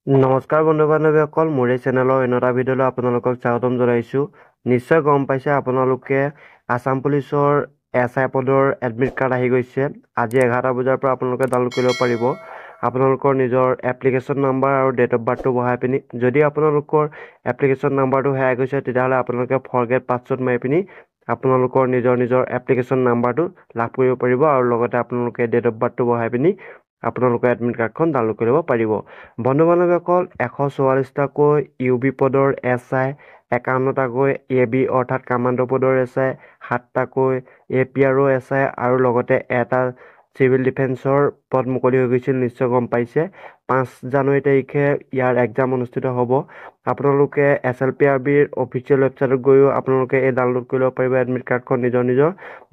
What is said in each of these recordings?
নমস্কাৰ বন্ধু বান্ধৱীসকল, মোৰ এই চেনেলৰ অন্য এটা ভিডিঅ'লৈ আপোনালোকক স্বাগতম জনাইছোঁ। নিশ্চয় গম পাইছে আপোনালোকে আছাম পুলিচৰ SI পদৰ এডমিট কাৰ্ড আহি গৈছে। আজি 11টা বজাৰ পৰা আপোনালোকে ডাউনলোড কৰিব পাৰিব। আপোনালোকৰ নিজৰ এপ্লিকেশ্যন নাম্বাৰ আৰু ডেট অফ বাৰ্থটো বহাই পিনি, যদি আপোনালোকৰ এপ্লিকেশ্যন নাম্বাৰটো হেৰাই গৈছে তেতিয়াহ'লে আপোনালোকে ফৰগেট পাছৱৰ্ড মাৰি পিনি আপোনালোকৰ নিজৰ এপ্লিকেশ্যন নাম্বাৰটো লাভ কৰিব পাৰিব আৰু লগতে আপোনালোকে ডেট অফ বাৰ্থটো বহাই পিনি আপোনালোকৰ এডমিট কাৰ্ডখন ডাউনলোড কৰিব পাৰিব। বন্ধু বান্ধৱীসকল, 144টাকৈ UB পদৰ SI, 51টাকৈ AB অৰ্থাৎ কামাণ্ডো পদৰ SI, 7টাকৈ APRO SI আৰু লগতে এটা চিভিল ডিফেন্সৰ পদ মুকলি হৈ গৈছিল। নিশ্চয় গম পাইছে 5 জানুৱাৰী তাৰিখে ইয়াৰ এক্সাম অনুষ্ঠিত হ'ব। আপোনালোকে SLPRBৰ অফিচিয়েল ৱেবছাইটত গৈও আপোনালোকে এই ডাউনলোড কৰিব পাৰিব এডমিট কাৰ্ডখন নিজৰ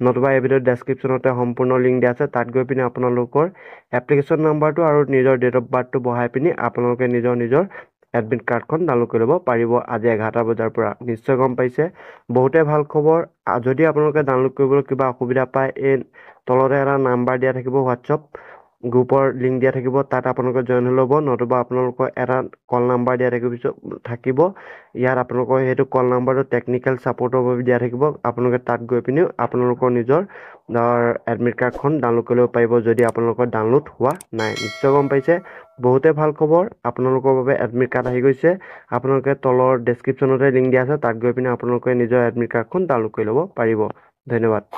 নতুবা এই ভিডিঅ'ৰ ডেছক্ৰিপশ্যনতে সম্পূৰ্ণ লিংক দিয়া আছে। তাত গৈ পিনি আপোনালোকৰ এপ্লিকেশ্যন নাম্বাৰটো আৰু নিজৰ ডেট অফ বাৰ্থটো বহাই পিনি আপোনালোকে নিজৰ এডমিট কাৰ্ডখন ডাউনলোড কৰিব পাৰিব আজি 11টা বজাৰ পৰা। নিশ্চয় গম পাইছে, বহুতে ভাল খবৰ। যদি আপোনালোকে ডাউনলোড কৰিবলৈ কিবা অসুবিধা পায়, এই তলতে এটা নাম্বাৰ দিয়া থাকিব, হোৱাটছআপ গ্ৰুপৰ লিংক দিয়া থাকিব, তাত আপোনালোকে জইন হৈ ল'ব। নতুবা আপোনালোকৰ এটা কল নাম্বাৰ দিয়া থাকিব। ইয়াত আপোনালোকৰ সেইটো কল নাম্বাৰটো টেকনিকেল ছাপৰ্টৰ বাবে দিয়া থাকিব। আপোনালোকে তাত গৈ পিনিও আপোনালোকৰ নিজৰ এডমিট কাৰ্ডখন ডাউনলোড কৰিব পাৰিব যদি আপোনালোকৰ ডাউনলোড হোৱা নাই। নিশ্চয় গম পাইছে, বহুতে ভাল খবৰ। আপোনালোকৰ বাবে এডমিট কাৰ্ড আহি গৈছে। আপোনালোকে তলৰ ডেছক্ৰিপশ্যনতে লিংক দিয়া আছে, তাত গৈ পিনি আপোনালোকে নিজৰ এডমিট কাৰ্ডখন ডাউনলোড কৰি ল'ব পাৰিব। ধন্যবাদ।